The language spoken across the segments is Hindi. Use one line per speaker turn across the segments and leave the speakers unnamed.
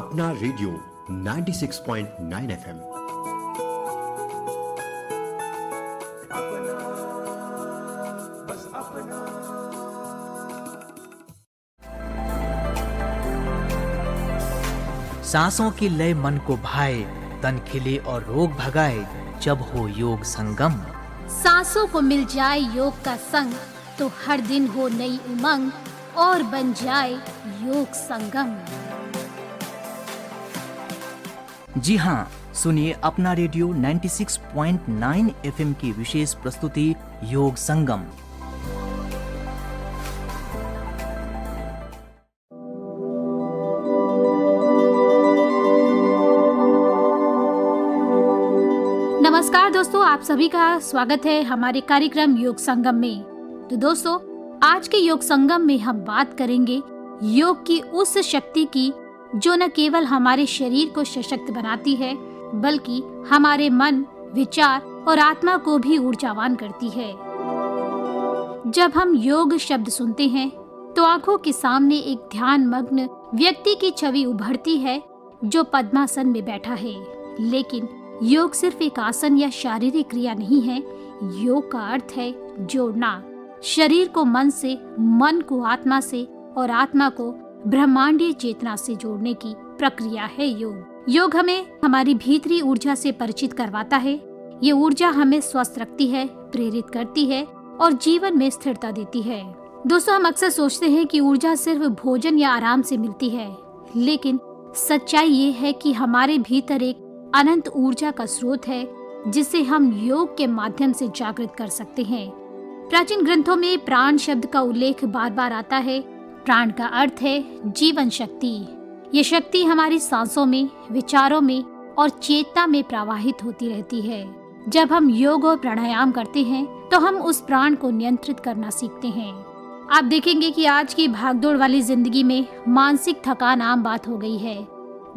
अपना रेडियो 96.9 एफएम।
सांसों की लय मन को भाए, तन खिले और रोग भगाए, जब हो योग संगम।
सांसों को मिल जाए योग का संग, तो हर दिन हो नई उमंग और बन जाए योग संगम।
जी हाँ, सुनिए अपना रेडियो 96.9 एफएम की विशेष प्रस्तुति योग संगम।
नमस्कार दोस्तों, आप सभी का स्वागत है हमारे कार्यक्रम योग संगम में। तो दोस्तों, आज के योग संगम में हम बात करेंगे योग की उस शक्ति की जो न केवल हमारे शरीर को सशक्त बनाती है, बल्कि हमारे मन, विचार और आत्मा को भी ऊर्जावान करती है। जब हम योग शब्द सुनते हैं तो आंखों के सामने एक ध्यान मग्न व्यक्ति की छवि उभरती है जो पद्मासन में बैठा है। लेकिन योग सिर्फ एक आसन या शारीरिक क्रिया नहीं है। योग का अर्थ है जोड़ना, शरीर को मन से, मन को आत्मा से और आत्मा को ब्रह्मांडीय चेतना से जोड़ने की प्रक्रिया है योग। योग हमें हमारी भीतरी ऊर्जा से परिचित करवाता है। ये ऊर्जा हमें स्वस्थ रखती है, प्रेरित करती है और जीवन में स्थिरता देती है। दोस्तों, हम अक्सर सोचते हैं कि ऊर्जा सिर्फ भोजन या आराम से मिलती है, लेकिन सच्चाई ये है कि हमारे भीतर एक अनंत ऊर्जा का स्रोत है जिसे हम योग के माध्यम से जागृत कर सकते हैं। प्राचीन ग्रंथों में प्राण शब्द का उल्लेख बार बार आता है। प्राण का अर्थ है जीवन शक्ति। ये शक्ति हमारी सांसों में, विचारों में और चेतना में प्रवाहित होती रहती है। जब हम योग और प्राणायाम करते हैं तो हम उस प्राण को नियंत्रित करना सीखते हैं। आप देखेंगे कि आज की भागदौड़ वाली जिंदगी में मानसिक थकान आम बात हो गई है।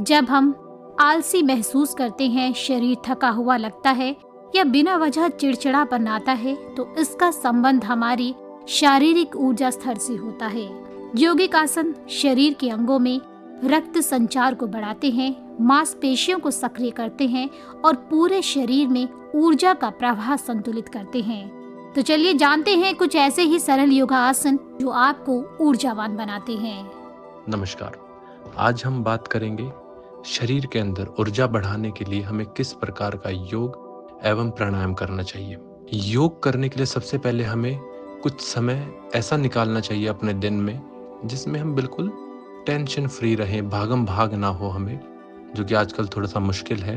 जब हम आलसी महसूस करते हैं, शरीर थका हुआ लगता है या बिना वजह चिड़चिड़ापन आता है, तो इसका संबंध हमारी शारीरिक ऊर्जा स्तर से होता है। योगिक आसन शरीर के अंगों में रक्त संचार को बढ़ाते हैं, मांसपेशियों को सक्रिय करते हैं और पूरे शरीर में ऊर्जा का प्रवाह संतुलित करते हैं। तो चलिए जानते हैं कुछ ऐसे ही सरल योगासन जो आपको ऊर्जावान बनाते हैं।
नमस्कार, आज हम बात करेंगे शरीर के अंदर ऊर्जा बढ़ाने के लिए हमें किस प्रकार का योग एवं प्राणायाम करना चाहिए। योग करने के लिए सबसे पहले हमें कुछ समय ऐसा निकालना चाहिए अपने दिन में जिसमें हम बिल्कुल टेंशन फ्री रहें, भागम भाग ना हो हमें, जो कि आजकल थोड़ा सा मुश्किल है।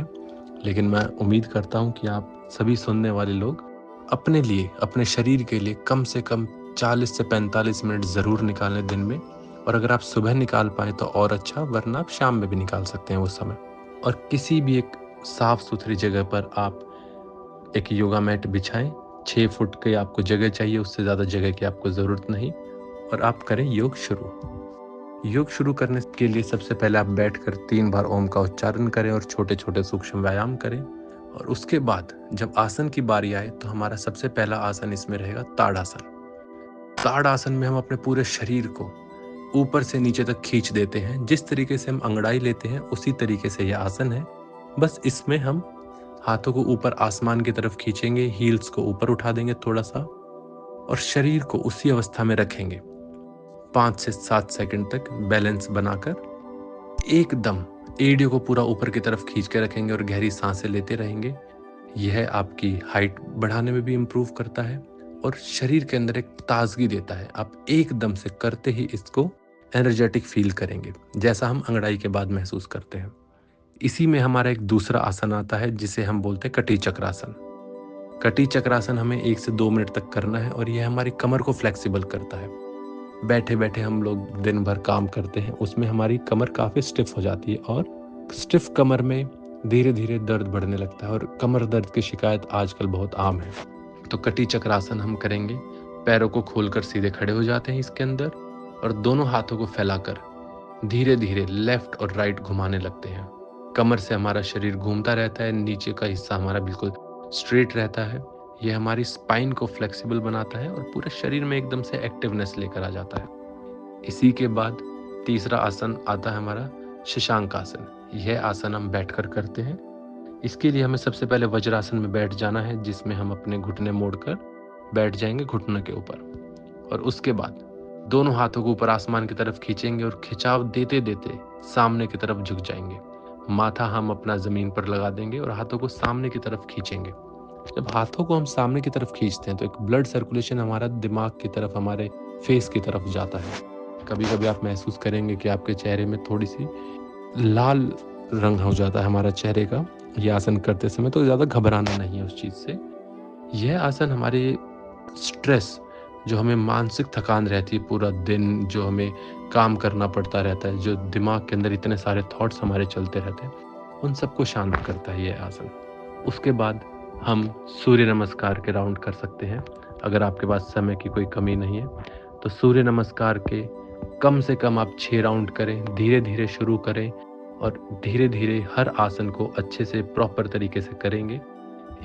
लेकिन मैं उम्मीद करता हूँ कि आप सभी सुनने वाले लोग अपने लिए, अपने शरीर के लिए कम से कम 40 से 45 मिनट ज़रूर निकालें दिन में। और अगर आप सुबह निकाल पाए तो और अच्छा, वरना आप शाम में भी निकाल सकते हैं उस समय। और किसी भी एक साफ सुथरी जगह पर आप एक योगा मैट बिछाएं। 6 फुट की आपको जगह चाहिए, उससे ज़्यादा जगह की आपको ज़रूरत नहीं। और आप करें योग शुरू। योग शुरू करने के लिए सबसे पहले आप बैठकर 3 बार ओम का उच्चारण करें और छोटे छोटे सूक्ष्म व्यायाम करें। और उसके बाद जब आसन की बारी आए तो हमारा सबसे पहला आसन इसमें रहेगा ताड़ासन। ताड़ासन में हम अपने पूरे शरीर को ऊपर से नीचे तक खींच देते हैं। जिस तरीके से हम अंगड़ाई लेते हैं उसी तरीके से यह आसन है। बस इसमें हम हाथों को ऊपर आसमान की तरफ खींचेंगे, हील्स को ऊपर उठा देंगे थोड़ा सा और शरीर को उसी अवस्था में रखेंगे 5 से 7 सेकंड तक बैलेंस बनाकर। एकदम एड़ियों को पूरा ऊपर की तरफ खींच के रखेंगे और गहरी सांसें लेते रहेंगे। यह आपकी हाइट बढ़ाने में भी इम्प्रूव करता है और शरीर के अंदर एक ताजगी देता है। आप एकदम से करते ही इसको एनर्जेटिक फील करेंगे, जैसा हम अंगड़ाई के बाद महसूस करते हैं। इसी में हमारा एक दूसरा आसन आता है जिसे हम बोलते हैं कटी चक्रासन। कटी चक्रासन हमें 1 से 2 मिनट तक करना है और यह हमारी कमर को फ्लेक्सिबल करता है। बैठे बैठे हम लोग दिन भर काम करते हैं, उसमें हमारी कमर काफ़ी स्टिफ हो जाती है और स्टिफ कमर में धीरे धीरे दर्द बढ़ने लगता है और कमर दर्द की शिकायत आजकल बहुत आम है। तो कटी चक्रासन हम करेंगे। पैरों को खोलकर सीधे खड़े हो जाते हैं इसके अंदर और दोनों हाथों को फैलाकर धीरे धीरे लेफ्ट और राइट घुमाने लगते हैं। कमर से हमारा शरीर घूमता रहता है, नीचे का हिस्सा हमारा बिल्कुल स्ट्रेट रहता है। यह हमारी स्पाइन को फ्लेक्सिबल बनाता है और पूरे शरीर में एकदम से एक्टिवनेस लेकर आ जाता है। इसी के बाद तीसरा आसन आता है हमारा शशांक आसन। यह आसन हम बैठकर करते हैं। इसके लिए हमें सबसे पहले वज्रासन में बैठ जाना है, जिसमें हम अपने घुटने मोड़कर बैठ जाएंगे घुटनों के ऊपर, और उसके बाद दोनों हाथों को ऊपर आसमान की तरफ खींचेंगे और खिंचाव देते देते सामने की तरफ झुक जाएंगे। माथा हम अपना जमीन पर लगा देंगे और हाथों को सामने की तरफ खींचेंगे। जब हाथों को हम सामने की तरफ खींचते हैं तो एक ब्लड सर्कुलेशन हमारा दिमाग की तरफ, हमारे फेस की तरफ जाता है। कभी कभी आप महसूस करेंगे कि आपके चेहरे में थोड़ी सी लाल रंग हो जाता है हमारा चेहरे का ये आसन करते समय, तो ज़्यादा घबराना नहीं है उस चीज़ से। यह आसन हमारे स्ट्रेस, जो हमें मानसिक थकान रहती है पूरा दिन, जो हमें काम करना पड़ता रहता है, जो दिमाग के अंदर इतने सारे थॉट्स हमारे चलते रहते हैं, उन सबको शांत करता है यह आसन। उसके बाद हम सूर्य नमस्कार के राउंड कर सकते हैं। अगर आपके पास समय की कोई कमी नहीं है तो सूर्य नमस्कार के कम से कम आप 6 राउंड करें। धीरे धीरे शुरू करें और धीरे धीरे हर आसन को अच्छे से प्रॉपर तरीके से करेंगे।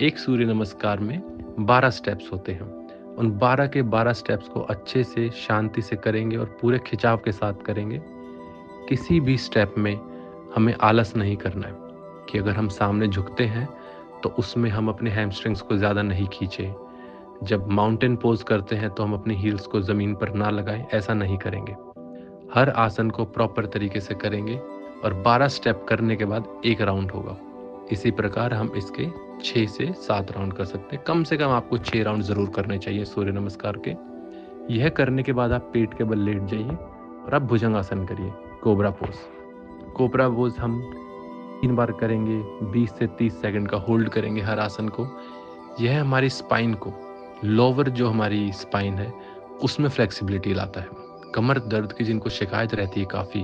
एक सूर्य नमस्कार में 12 स्टेप्स होते हैं। उन 12 के 12 स्टेप्स को अच्छे से शांति से करेंगे और पूरे खिंचाव के साथ करेंगे। किसी भी स्टेप में हमें आलस नहीं करना है कि अगर हम सामने झुकते हैं तो उसमें हम अपने हैमस्ट्रिंग्स को ज़्यादा नहीं खींचें। जब माउंटेन पोज करते हैं तो हम अपनी हील्स को ज़मीन पर ना लगाएं, ऐसा नहीं करेंगे। हर आसन को प्रॉपर तरीके से करेंगे और 12 स्टेप करने के बाद एक राउंड होगा। इसी प्रकार हम इसके 6 से 7 राउंड कर सकते हैं। कम से कम आपको 6 राउंड ज़रूर करने चाहिए सूर्य नमस्कार के। यह करने के बाद आप पेट के बल लेट जाइए और आप भुजंगासन करिए, कोबरा पोज। कोबरा पोज हम 3 बार करेंगे, 20 से 30 सेकंड का होल्ड करेंगे हर आसन को। यह हमारी स्पाइन को, लोअर जो हमारी स्पाइन है उसमें फ्लेक्सिबिलिटी लाता है। कमर दर्द की जिनको शिकायत रहती है काफ़ी,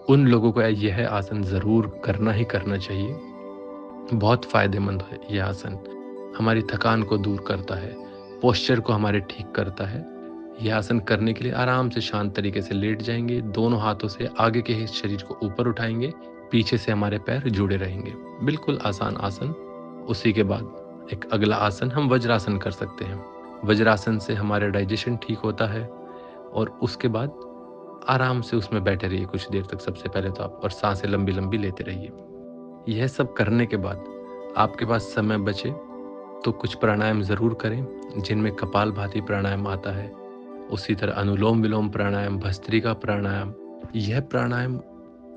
उन लोगों को यह आसन ज़रूर करना ही करना चाहिए। बहुत फ़ायदेमंद है यह आसन। हमारी थकान को दूर करता है, पोस्चर को हमारे ठीक करता है। यह आसन करने के लिए आराम से शांत तरीके से लेट जाएंगे। दोनों हाथों से आगे के शरीर को ऊपर उठाएंगे, पीछे से हमारे पैर जुड़े रहेंगे। बिल्कुल आसान आसन। उसी के बाद एक अगला आसन हम वज्रासन कर सकते हैं। वज्रासन से हमारा डाइजेशन ठीक होता है और उसके बाद आराम से उसमें बैठे रहिए कुछ देर तक सबसे पहले तो आप, और सांसें लंबी लंबी लेते रहिए। यह सब करने के बाद आपके पास समय बचे तो कुछ प्राणायाम ज़रूर करें, जिनमें कपालभाति प्राणायाम आता है। उसी तरह अनुलोम विलोम प्राणायाम, भस्त्रिका प्राणायाम। यह प्राणायाम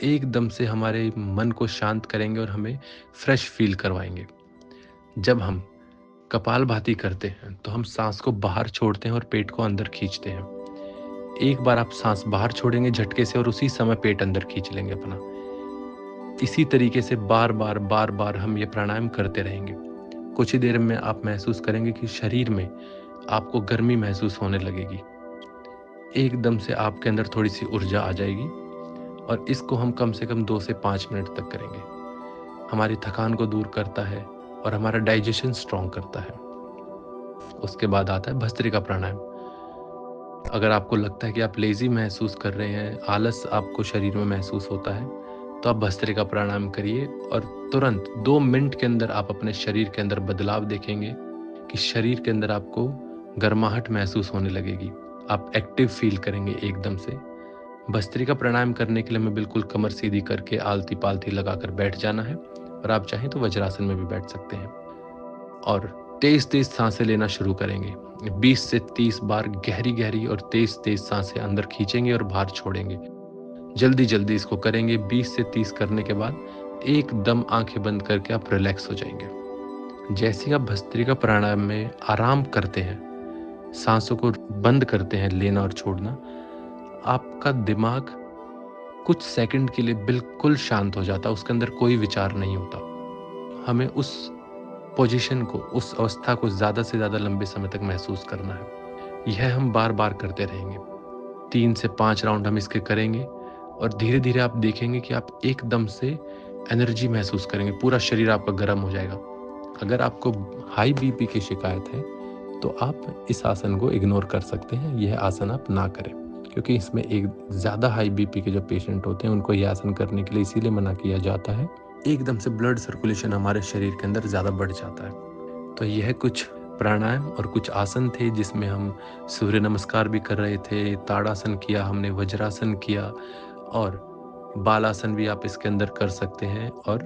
एकदम से हमारे मन को शांत करेंगे और हमें फ्रेश फील करवाएंगे। जब हम कपालभाति करते हैं तो हम सांस को बाहर छोड़ते हैं और पेट को अंदर खींचते हैं। एक बार आप सांस बाहर छोड़ेंगे झटके से और उसी समय पेट अंदर खींच लेंगे अपना। इसी तरीके से बार बार हम ये प्राणायाम करते रहेंगे। कुछ ही देर में आप महसूस करेंगे कि शरीर में आपको गर्मी महसूस होने लगेगी। एकदम से आपके अंदर थोड़ी सी ऊर्जा आ जाएगी और इसको हम कम से कम 2 से 5 मिनट तक करेंगे। हमारी थकान को दूर करता है और हमारा डाइजेशन स्ट्रॉन्ग करता है। उसके बाद आता है भस्त्रिका प्राणायाम। अगर आपको लगता है कि आप लेजी महसूस कर रहे हैं, आलस आपको शरीर में महसूस होता है, तो आप भस्त्रिका प्राणायाम करिए और तुरंत 2 मिनट के अंदर आप अपने शरीर के अंदर बदलाव देखेंगे कि शरीर के अंदर आपको गर्माहट महसूस होने लगेगी। आप एक्टिव फील करेंगे एकदम से। भस्त्रिका प्राणायाम करने के लिए हमें बिल्कुल कमर सीधी करके आलती पालती लगाकर बैठ जाना है और आप चाहें तो वज्रासन में भी बैठ सकते हैं और तेज तेज सांसें लेना शुरू करेंगे। 20 से 30 बार गहरी गहरी और तेज तेज सांसें अंदर खींचेंगे और बाहर छोड़ेंगे। जल्दी जल्दी इसको करेंगे। 20 से 30 करने के बाद एकदम आंखें बंद करके आप रिलैक्स हो जाएंगे। जैसे ही आप भस्त्रिका प्राणायाम में आराम करते हैं, सांसों को बंद करते हैं लेना और छोड़ना, आपका दिमाग कुछ सेकंड के लिए बिल्कुल शांत हो जाता है। उसके अंदर कोई विचार नहीं होता। हमें उस पोजीशन को, उस अवस्था को ज़्यादा से ज़्यादा लंबे समय तक महसूस करना है। यह हम बार बार करते रहेंगे। 3 से 5 राउंड हम इसके करेंगे और धीरे धीरे आप देखेंगे कि आप एकदम से एनर्जी महसूस करेंगे। पूरा शरीर आपका गर्म हो जाएगा। अगर आपको हाई बीपी की शिकायत है तो आप इस आसन को इग्नोर कर सकते हैं। यह आसन आप ना करें, क्योंकि इसमें एक ज़्यादा हाई बीपी के जो पेशेंट होते हैं उनको यह आसन करने के लिए इसीलिए मना किया जाता है। एकदम से ब्लड सर्कुलेशन हमारे शरीर के अंदर ज़्यादा बढ़ जाता है। तो यह कुछ प्राणायाम और कुछ आसन थे जिसमें हम सूर्य नमस्कार भी कर रहे थे, ताड़ासन किया हमने, वज्रासन किया और बालासन भी आप इसके अंदर कर सकते हैं और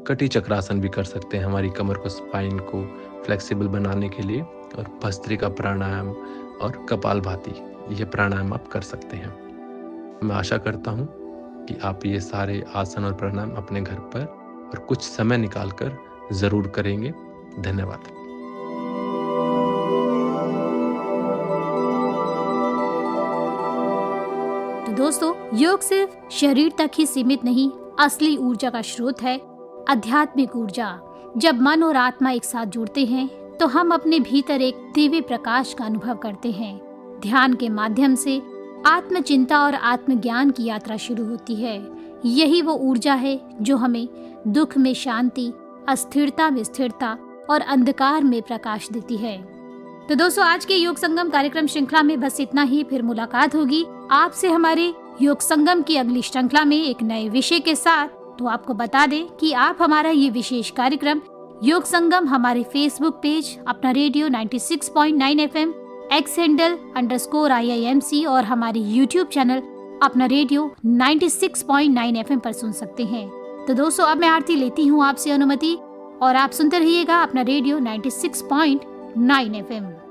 कटी चक्रासन भी कर सकते हैं हमारी कमर को, स्पाइन को फ्लेक्सिबल बनाने के लिए। और भस्त्रिका प्राणायाम और कपालभाति, ये प्राणायाम आप कर सकते हैं। मैं आशा करता हूँ कि आप ये सारे आसन और प्राणायाम अपने घर पर और कुछ समय निकालकर जरूर करेंगे। धन्यवाद।
तो दोस्तों, योग सिर्फ शरीर तक ही सीमित नहीं, असली ऊर्जा का स्रोत है, आध्यात्मिक ऊर्जा। जब मन और आत्मा एक साथ जुड़ते हैं तो हम अपने भीतर एक दिव्य प्रकाश का अनुभव करते हैं। ध्यान के माध्यम से आत्मचिंता और आत्मज्ञान की यात्रा शुरू होती है। यही वो ऊर्जा है जो हमें दुख में शांति, अस्थिरता में स्थिरता और अंधकार में प्रकाश देती है। तो दोस्तों, आज के योग संगम कार्यक्रम श्रृंखला में बस इतना ही। फिर मुलाकात होगी आपसे हमारे योग संगम की अगली श्रृंखला में एक नए विषय के साथ। तो आपको बता दें कि आप हमारा ये विशेष कार्यक्रम योग संगम हमारे फेसबुक पेज अपना radio 96.9 FM, x handle _IIMC और हमारे यूट्यूब चैनल अपना रेडियो 96.9 FM पर सुन सकते हैं। तो दोस्तों, अब मैं आरती लेती हूँ आपसे अनुमति और आप सुनते रहिएगा अपना रेडियो 96.9 FM।